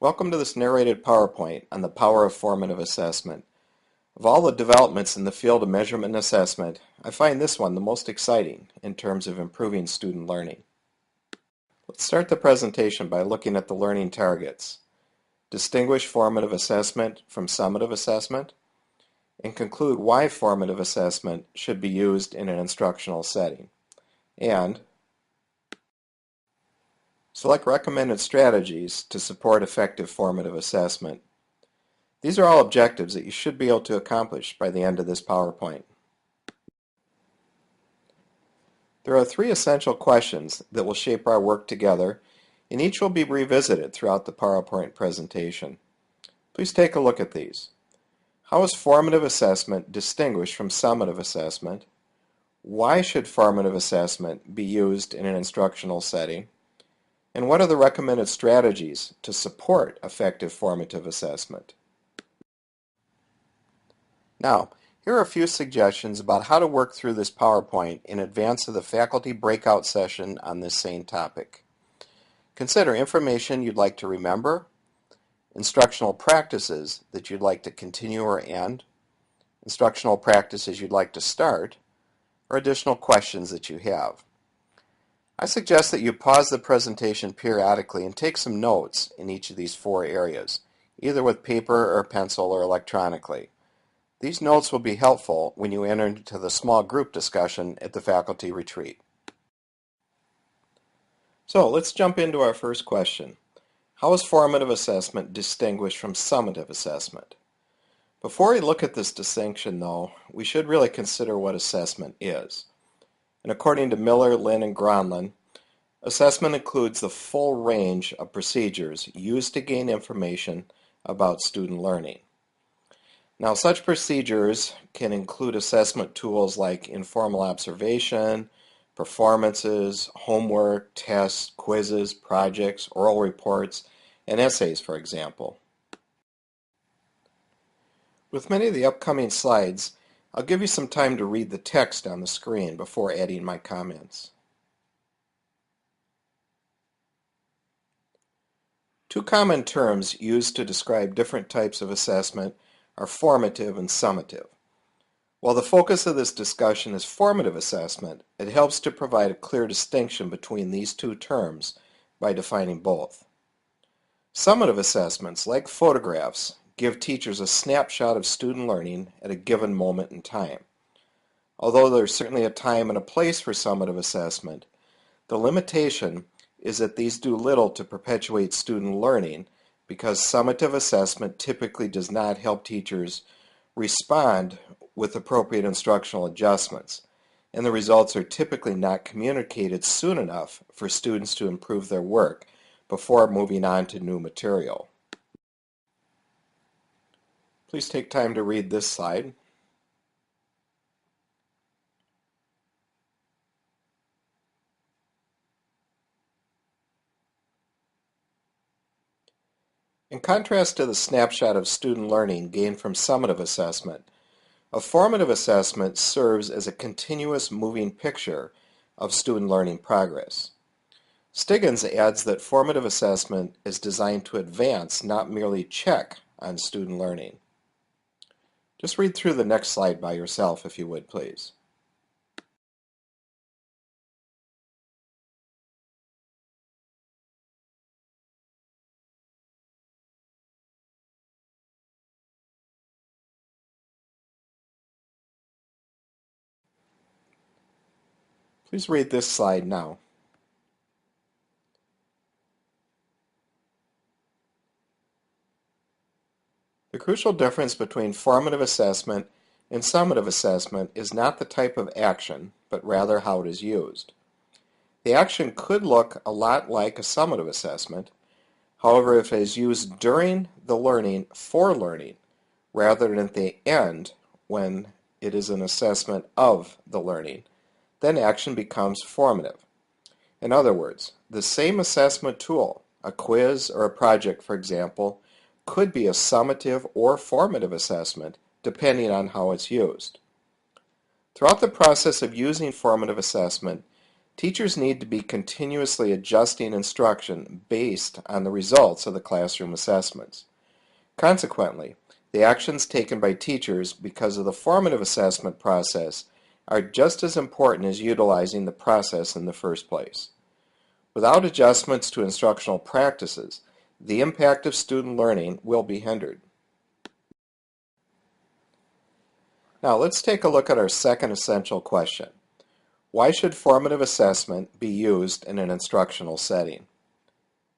Welcome to this narrated PowerPoint on the power of formative assessment. Of all the developments in the field of measurement and assessment, I find this one the most exciting in terms of improving student learning. Let's start the presentation by looking at the learning targets. Distinguish formative assessment from summative assessment, and conclude why formative assessment should be used in an instructional setting. And select recommended strategies to support effective formative assessment. These are all objectives that you should be able to accomplish by the end of this PowerPoint. There are 3 essential questions that will shape our work together, and each will be revisited throughout the PowerPoint presentation. Please take a look at these. How is formative assessment distinguished from summative assessment? Why should formative assessment be used in an instructional setting? And what are the recommended strategies to support effective formative assessment? Now, here are a few suggestions about how to work through this PowerPoint in advance of the faculty breakout session on this same topic. Consider information you'd like to remember, instructional practices that you'd like to continue or end, instructional practices you'd like to start, or additional questions that you have. I suggest that you pause the presentation periodically and take some notes in each of these 4 areas, either with paper or pencil or electronically. These notes will be helpful when you enter into the small group discussion at the faculty retreat. So let's jump into our first question. How is formative assessment distinguished from summative assessment? Before we look at this distinction, though, we should really consider what assessment is. And according to Miller, Lin, and Gronlund, assessment includes the full range of procedures used to gain information about student learning. Now, such procedures can include assessment tools like informal observation, performances, homework, tests, quizzes, projects, oral reports, and essays, for example. With many of the upcoming slides, I'll give you some time to read the text on the screen before adding my comments. 2 common terms used to describe different types of assessment are formative and summative. While the focus of this discussion is formative assessment, it helps to provide a clear distinction between these 2 terms by defining both. Summative assessments, like photographs, give teachers a snapshot of student learning at a given moment in time. Although there's certainly a time and a place for summative assessment, the limitation is that these do little to perpetuate student learning because summative assessment typically does not help teachers respond with appropriate instructional adjustments, and the results are typically not communicated soon enough for students to improve their work before moving on to new material. Please take time to read this slide. In contrast to the snapshot of student learning gained from summative assessment, a formative assessment serves as a continuous moving picture of student learning progress. Stiggins adds that formative assessment is designed to advance, not merely check on student learning. Just read through the next slide by yourself if you would, please. Please read this slide now. The crucial difference between formative assessment and summative assessment is not the type of action, but rather how it is used. The action could look a lot like a summative assessment. However, if it is used during the learning for learning, rather than at the end when it is an assessment of the learning, then action becomes formative. In other words, the same assessment tool, a quiz or a project, for example, could be a summative or formative assessment depending on how it's used. Throughout the process of using formative assessment, Teachers need to be continuously adjusting instruction based on the results of the classroom assessments. Consequently, the actions taken by teachers because of the formative assessment process are just as important as utilizing the process in the first place. Without adjustments to instructional practices, the impact of student learning will be hindered. Now let's take a look at our second essential question. Why should formative assessment be used in an instructional setting?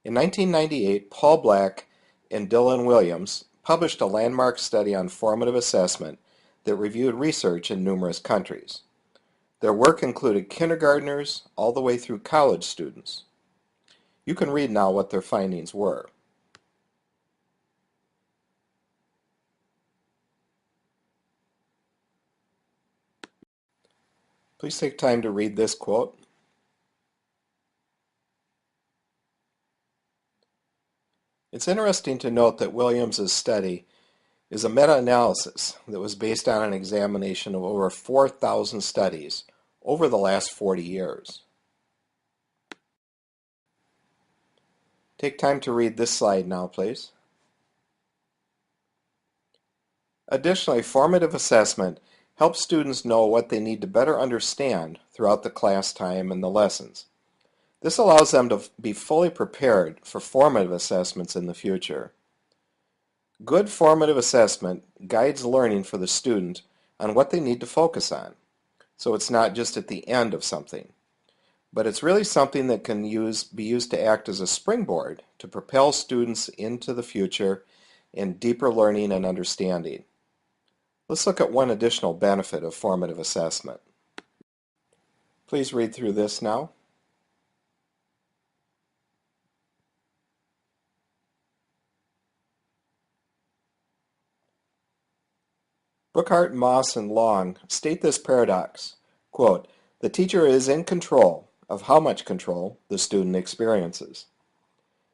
In 1998, Paul Black and Dylan Williams published a landmark study on formative assessment that reviewed research in numerous countries. Their work included kindergartners all the way through college students. You can read now what their findings were. Please take time to read this quote. It's interesting to note that Williams's study is a meta-analysis that was based on an examination of over 4,000 studies over the last 40 years. Take time to read this slide now, please. Additionally, formative assessment helps students know what they need to better understand throughout the class time and the lessons. This allows them to be fully prepared for formative assessments in the future. Good formative assessment guides learning for the student on what they need to focus on. So it's not just at the end of something, but it's really something that can be used to act as a springboard to propel students into the future in deeper learning and understanding. Let's look at one additional benefit of formative assessment. Please read through this now. Brookhart, Moss, and Long state this paradox, quote, "The teacher is in control of how much control the student experiences."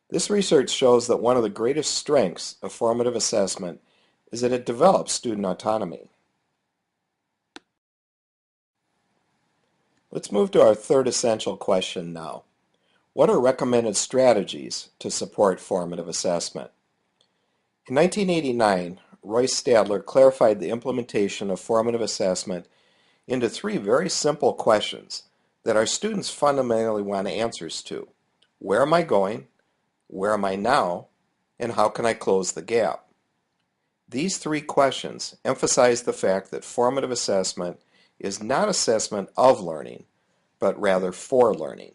This research shows that one of the greatest strengths of formative assessment is that it develops student autonomy. Let's move to our third essential question now. What are recommended strategies to support formative assessment? In 1989, Royce Stadler clarified the implementation of formative assessment into three very simple questions that our students fundamentally want answers to. Where am I going? Where am I now? And how can I close the gap? These three questions emphasize the fact that formative assessment is not assessment of learning, but rather for learning.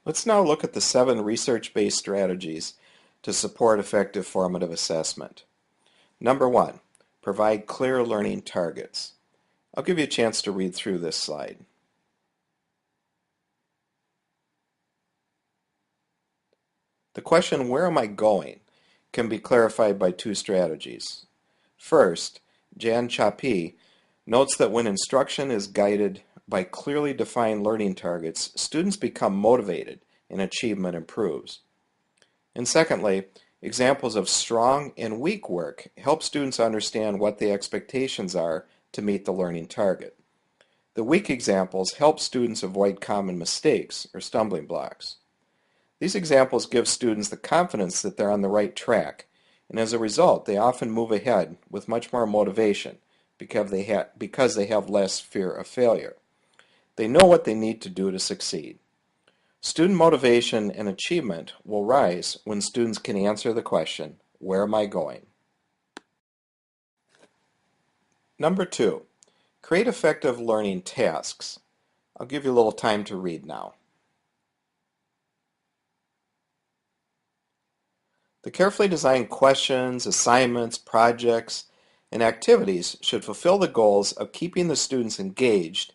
Let's now look at the 7 research-based strategies to support effective formative assessment. Number 1, provide clear learning targets. I'll give you a chance to read through this slide. The question, where am I going, can be clarified by 2 strategies. First, Jan Chapi notes that when instruction is guided by clearly defined learning targets, students become motivated and achievement improves. And secondly, examples of strong and weak work help students understand what the expectations are to meet the learning target. The weak examples help students avoid common mistakes or stumbling blocks. These examples give students the confidence that they're on the right track, and as a result, they often move ahead with much more motivation because they have less fear of failure. They know what they need to do to succeed. Student motivation and achievement will rise when students can answer the question, where am I going? Number 2, create effective learning tasks. I'll give you a little time to read now. The carefully designed questions, assignments, projects, and activities should fulfill the goals of keeping the students engaged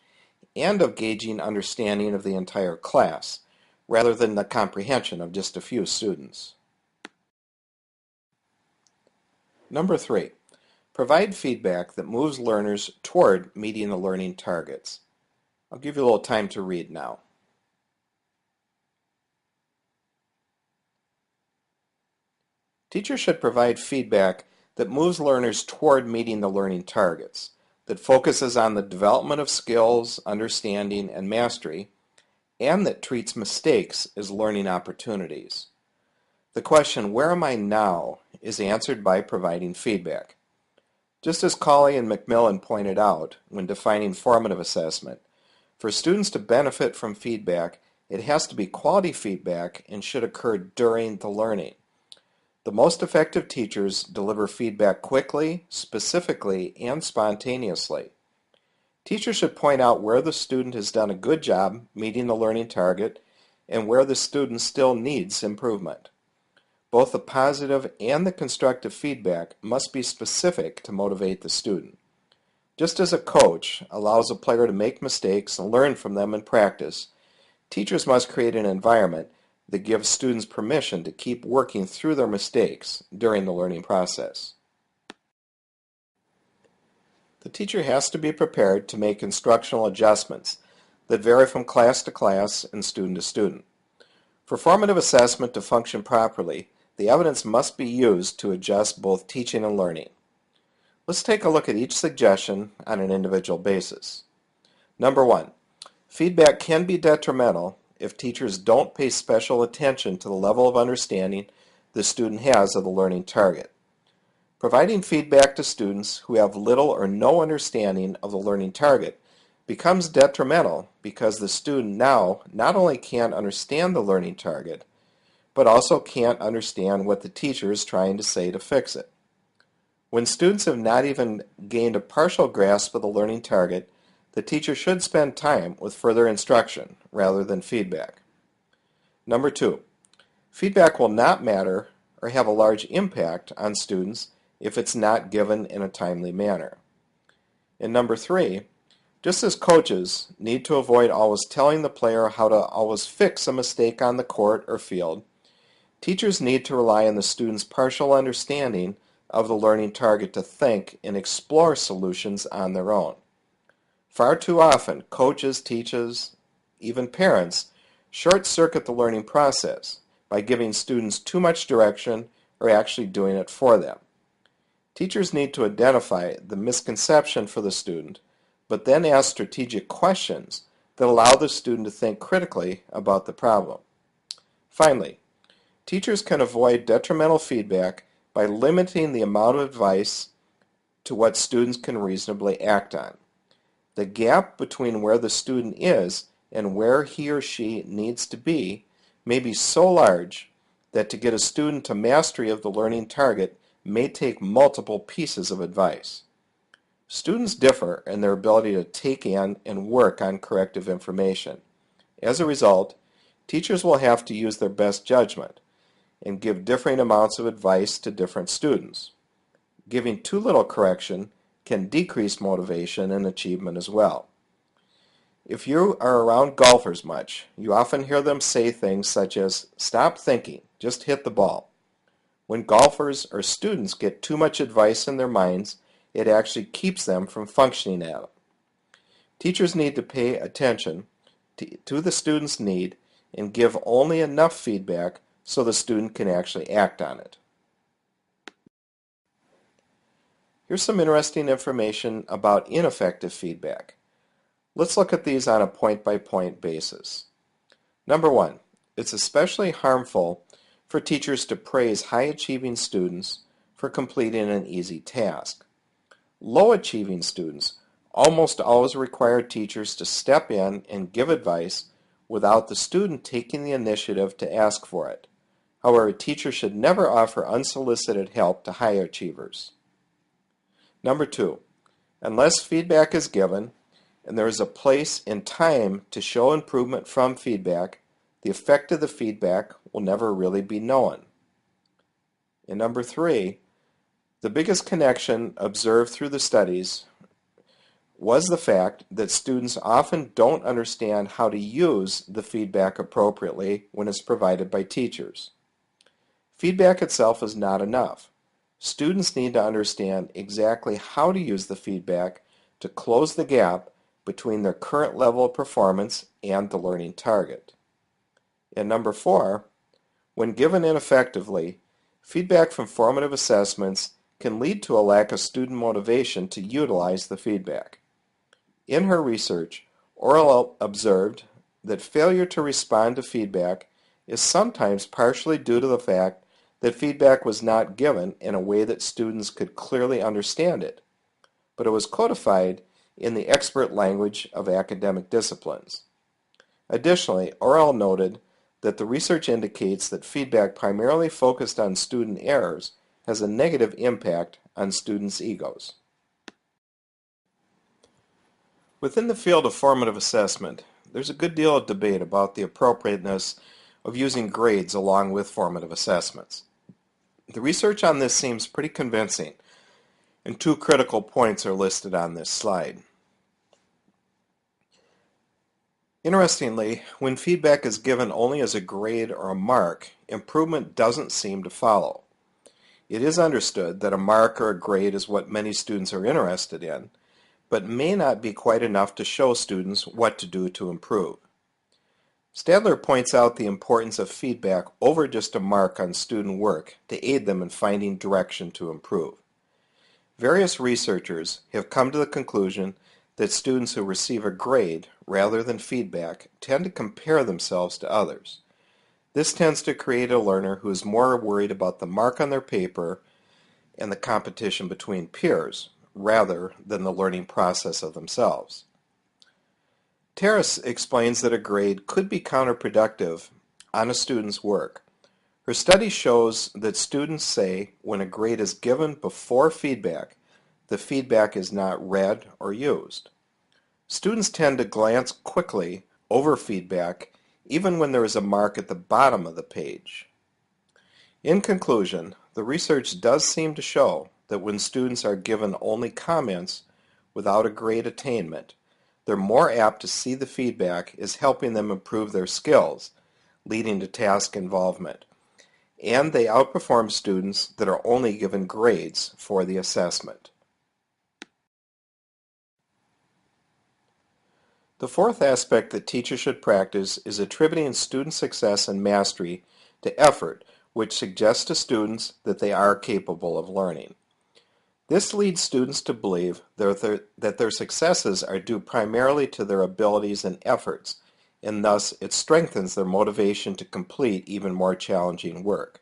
and of gauging understanding of the entire class, rather than the comprehension of just a few students. Number 3, provide feedback that moves learners toward meeting the learning targets. I'll give you a little time to read now. Teachers should provide feedback that moves learners toward meeting the learning targets. that focuses on the development of skills, understanding, and mastery, and that treats mistakes as learning opportunities. The question, "Where am I now?" is answered by providing feedback. Just as Cawley and Macmillan pointed out when defining formative assessment, for students to benefit from feedback, it has to be quality feedback and should occur during the learning. The most effective teachers deliver feedback quickly, specifically, and spontaneously. Teachers should point out where the student has done a good job meeting the learning target and where the student still needs improvement. Both the positive and the constructive feedback must be specific to motivate the student. Just as a coach allows a player to make mistakes and learn from them in practice, teachers must create an environment that gives students permission to keep working through their mistakes during the learning process. The teacher has to be prepared to make instructional adjustments that vary from class to class and student to student. For formative assessment to function properly, the evidence must be used to adjust both teaching and learning. Let's take a look at each suggestion on an individual basis. Number 1, feedback can be detrimental if teachers don't pay special attention to the level of understanding the student has of the learning target. Providing feedback to students who have little or no understanding of the learning target becomes detrimental because the student now not only can't understand the learning target, but also can't understand what the teacher is trying to say to fix it. When students have not even gained a partial grasp of the learning target, the teacher should spend time with further instruction rather than feedback. Number 2, feedback will not matter or have a large impact on students if it's not given in a timely manner. And number 3, just as coaches need to avoid always telling the player how to always fix a mistake on the court or field, teachers need to rely on the student's partial understanding of the learning target to think and explore solutions on their own. Far too often, coaches, teachers, even parents, short-circuit the learning process by giving students too much direction or actually doing it for them. Teachers need to identify the misconception for the student, but then ask strategic questions that allow the student to think critically about the problem. Finally, teachers can avoid detrimental feedback by limiting the amount of advice to what students can reasonably act on. The gap between where the student is and where he or she needs to be may be so large that to get a student to mastery of the learning target may take multiple pieces of advice. Students differ in their ability to take in and work on corrective information. As a result, teachers will have to use their best judgment and give differing amounts of advice to different students. Giving too little correction can decrease motivation and achievement as well. If you are around golfers much, you often hear them say things such as, "Stop thinking, just hit the ball." When golfers or students get too much advice in their minds, it actually keeps them from functioning at it. Teachers need to pay attention to the student's need and give only enough feedback so the student can actually act on it. Here's some interesting information about ineffective feedback. Let's look at these on a point-by-point basis. Number 1, it's especially harmful for teachers to praise high-achieving students for completing an easy task. Low-achieving students almost always require teachers to step in and give advice without the student taking the initiative to ask for it. However, a teacher should never offer unsolicited help to high achievers. Number 2, unless feedback is given and there is a place and time to show improvement from feedback, the effect of the feedback will never really be known. And number 3, the biggest connection observed through the studies was the fact that students often don't understand how to use the feedback appropriately when it's provided by teachers. Feedback itself is not enough. Students need to understand exactly how to use the feedback to close the gap between their current level of performance and the learning target. And number 4, when given ineffectively, feedback from formative assessments can lead to a lack of student motivation to utilize the feedback. In her research, Orell observed that failure to respond to feedback is sometimes partially due to the fact that feedback was not given in a way that students could clearly understand it, but it was codified in the expert language of academic disciplines. Additionally, Orell noted that the research indicates that feedback primarily focused on student errors has a negative impact on students' egos. Within the field of formative assessment, there's a good deal of debate about the appropriateness of using grades along with formative assessments. The research on this seems pretty convincing, and two critical points are listed on this slide. Interestingly, when feedback is given only as a grade or a mark, improvement doesn't seem to follow. It is understood that a mark or a grade is what many students are interested in, but may not be quite enough to show students what to do to improve. Stadler points out the importance of feedback over just a mark on student work to aid them in finding direction to improve. Various researchers have come to the conclusion that students who receive a grade rather than feedback tend to compare themselves to others. This tends to create a learner who is more worried about the mark on their paper and the competition between peers, rather than the learning process of themselves. Terrace explains that a grade could be counterproductive on a student's work. Her study shows that students say when a grade is given before feedback, the feedback is not read or used. Students tend to glance quickly over feedback even when there is a mark at the bottom of the page. In conclusion, the research does seem to show that when students are given only comments without a grade attainment, they're more apt to see the feedback as helping them improve their skills, leading to task involvement, and they outperform students that are only given grades for the assessment. The fourth aspect that teachers should practice is attributing student success and mastery to effort, which suggests to students that they are capable of learning. This leads students to believe that their successes are due primarily to their abilities and efforts, and thus it strengthens their motivation to complete even more challenging work.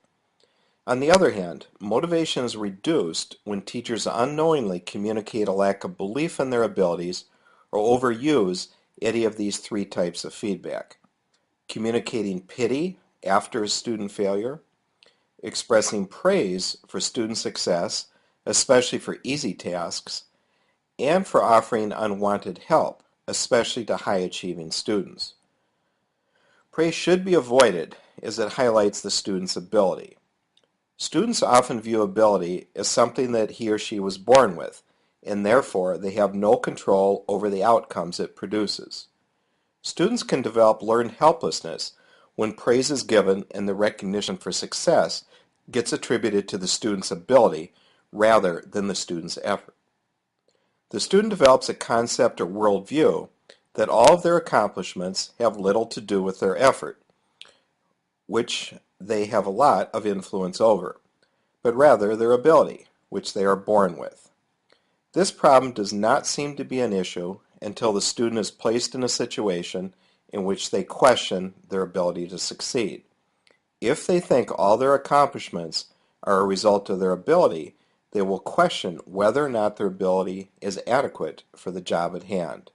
On the other hand, motivation is reduced when teachers unknowingly communicate a lack of belief in their abilities or overuse any of these three types of feedback: communicating pity after a student failure, expressing praise for student success, especially for easy tasks, and for offering unwanted help, especially to high-achieving students. Praise should be avoided as it highlights the student's ability. Students often view ability as something that he or she was born with, and therefore they have no control over the outcomes it produces. Students can develop learned helplessness when praise is given and the recognition for success gets attributed to the student's ability rather than the student's effort. The student develops a concept or worldview that all of their accomplishments have little to do with their effort, which they have a lot of influence over, but rather their ability, which they are born with. This problem does not seem to be an issue until the student is placed in a situation in which they question their ability to succeed. If they think all their accomplishments are a result of their ability, they will question whether or not their ability is adequate for the job at hand.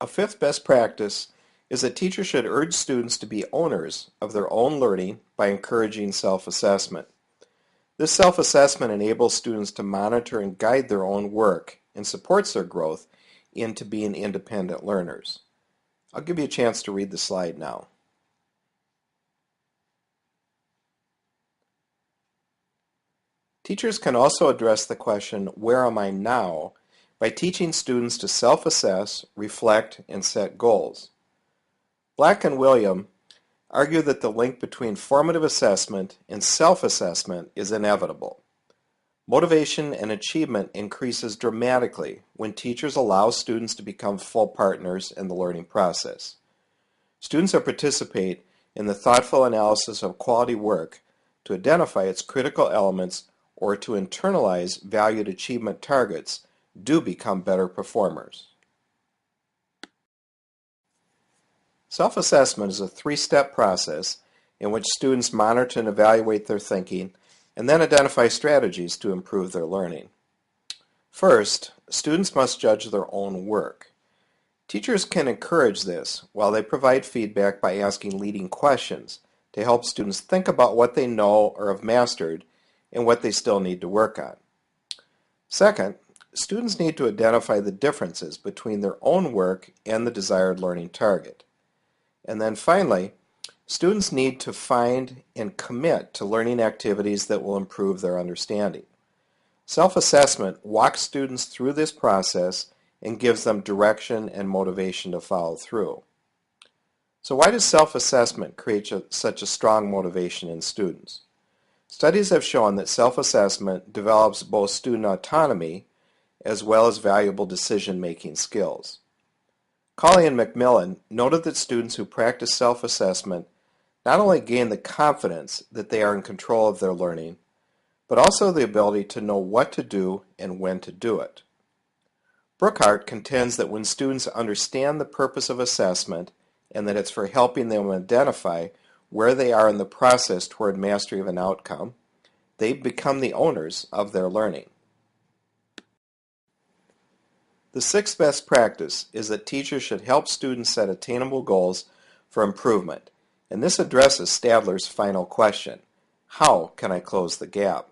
A fifth best practice is that teachers should urge students to be owners of their own learning by encouraging self-assessment. This self-assessment enables students to monitor and guide their own work and supports their growth into being independent learners. I'll give you a chance to read the slide now. Teachers can also address the question, "Where am I now?" by teaching students to self-assess, reflect, and set goals. Black and William argue that the link between formative assessment and self-assessment is inevitable. Motivation and achievement increases dramatically when teachers allow students to become full partners in the learning process. Students who participate in the thoughtful analysis of quality work to identify its critical elements or to internalize valued achievement targets do become better performers. Self-assessment is a three-step process in which students monitor and evaluate their thinking and then identify strategies to improve their learning. First, students must judge their own work. Teachers can encourage this while they provide feedback by asking leading questions to help students think about what they know or have mastered and what they still need to work on. Second, students need to identify the differences between their own work and the desired learning target. And then finally, students need to find and commit to learning activities that will improve their understanding. Self-assessment walks students through this process and gives them direction and motivation to follow through. So why does self-assessment create such a strong motivation in students? Studies have shown that self-assessment develops both student autonomy as well as valuable decision-making skills. Colley and McMillan noted that students who practice self-assessment not only gain the confidence that they are in control of their learning, but also the ability to know what to do and when to do it. Brookhart contends that when students understand the purpose of assessment and that it's for helping them identify where they are in the process toward mastery of an outcome, they become the owners of their learning. The sixth best practice is that teachers should help students set attainable goals for improvement, and this addresses Stadler's final question: how can I close the gap?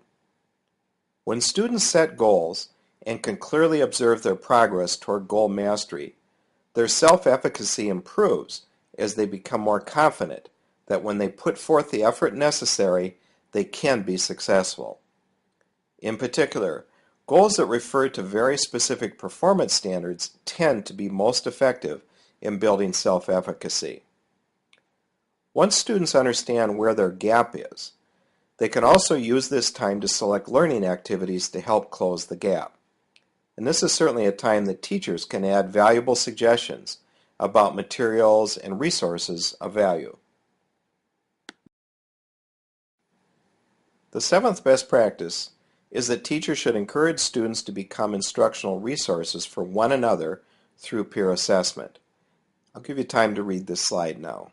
When students set goals and can clearly observe their progress toward goal mastery, their self-efficacy improves as they become more confident that when they put forth the effort necessary, they can be successful. In particular, goals that refer to very specific performance standards tend to be most effective in building self-efficacy. Once students understand where their gap is, they can also use this time to select learning activities to help close the gap. And this is certainly a time that teachers can add valuable suggestions about materials and resources of value. The seventh best practice is that teachers should encourage students to become instructional resources for one another through peer assessment. I'll give you time to read this slide now.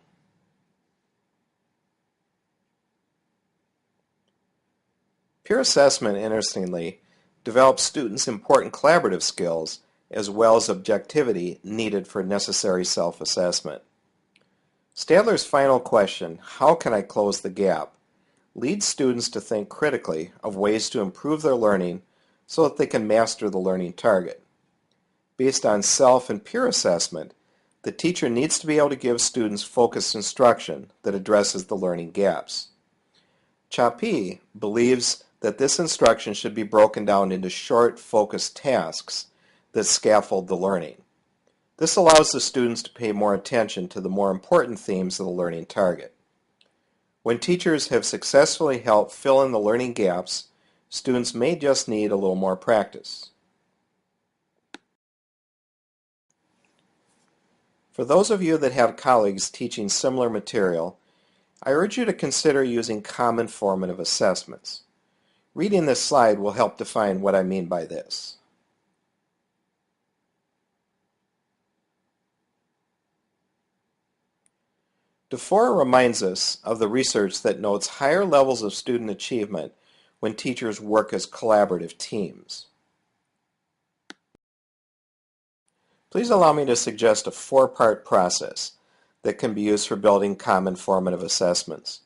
Peer assessment, interestingly, develops students' important collaborative skills as well as objectivity needed for necessary self-assessment. Stadler's final question, how can I close the gap, leads students to think critically of ways to improve their learning so that they can master the learning target. Based on self and peer assessment, the teacher needs to be able to give students focused instruction that addresses the learning gaps. Chappie believes that this instruction should be broken down into short, focused tasks that scaffold the learning. This allows the students to pay more attention to the more important themes of the learning target. When teachers have successfully helped fill in the learning gaps, students may just need a little more practice. For those of you that have colleagues teaching similar material, I urge you to consider using common formative assessments. Reading this slide will help define what I mean by this. DeFore reminds us of the research that notes higher levels of student achievement when teachers work as collaborative teams. Please allow me to suggest a four-part process that can be used for building common formative assessments.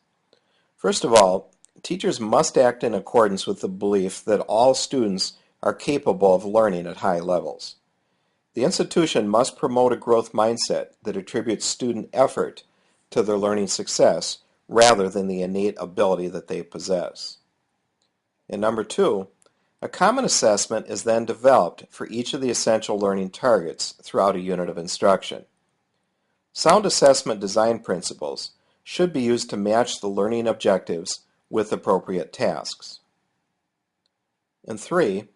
First of all, teachers must act in accordance with the belief that all students are capable of learning at high levels. The institution must promote a growth mindset that attributes student effort to their learning success rather than the innate ability that they possess. And number two, a common assessment is then developed for each of the essential learning targets throughout a unit of instruction. Sound assessment design principles should be used to match the learning objectives with appropriate tasks. And three,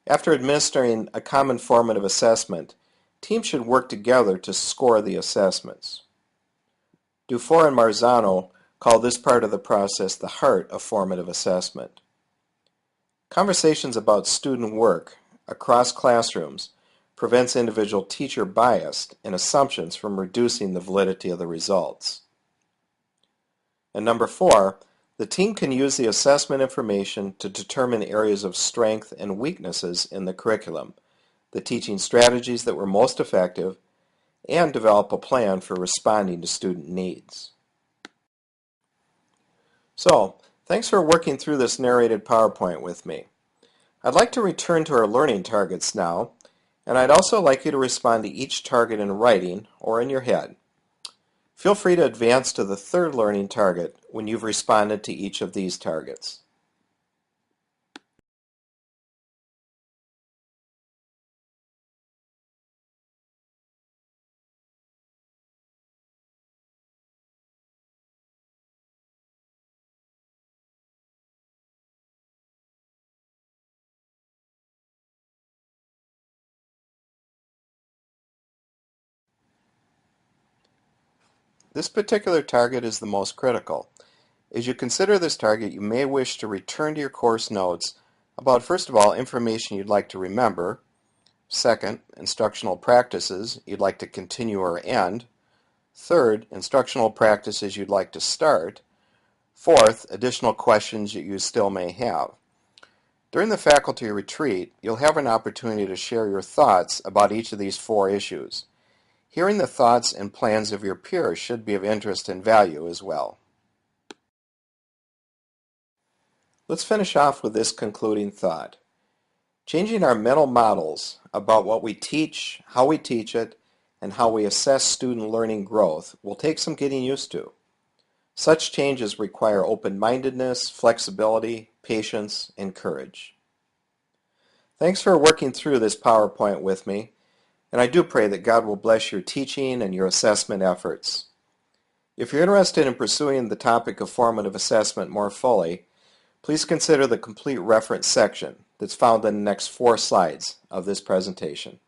after administering a common formative assessment, teams should work together to score the assessments. Dufour and Marzano call this part of the process the heart of formative assessment. Conversations about student work across classrooms prevents individual teacher bias and assumptions from reducing the validity of the results. And number 4, the team can use the assessment information to determine areas of strength and weaknesses in the curriculum, the teaching strategies that were most effective, and develop a plan for responding to student needs. So, thanks for working through this narrated PowerPoint with me. I'd like to return to our learning targets now, and I'd also like you to respond to each target in writing or in your head. Feel free to advance to the third learning target when you've responded to each of these targets. This particular target is the most critical. As you consider this target, you may wish to return to your course notes about, first of all, information you'd like to remember, second, instructional practices you'd like to continue or end, third, instructional practices you'd like to start, fourth, additional questions that you still may have. During the faculty retreat, you'll have an opportunity to share your thoughts about each of these 4 issues. Hearing the thoughts and plans of your peers should be of interest and value as well. Let's finish off with this concluding thought. Changing our mental models about what we teach, how we teach it, and how we assess student learning growth will take some getting used to. Such changes require open-mindedness, flexibility, patience, and courage. Thanks for working through this PowerPoint with me, and I do pray that God will bless your teaching and your assessment efforts. If you're interested in pursuing the topic of formative assessment more fully, please consider the complete reference section that's found in the next 4 slides of this presentation.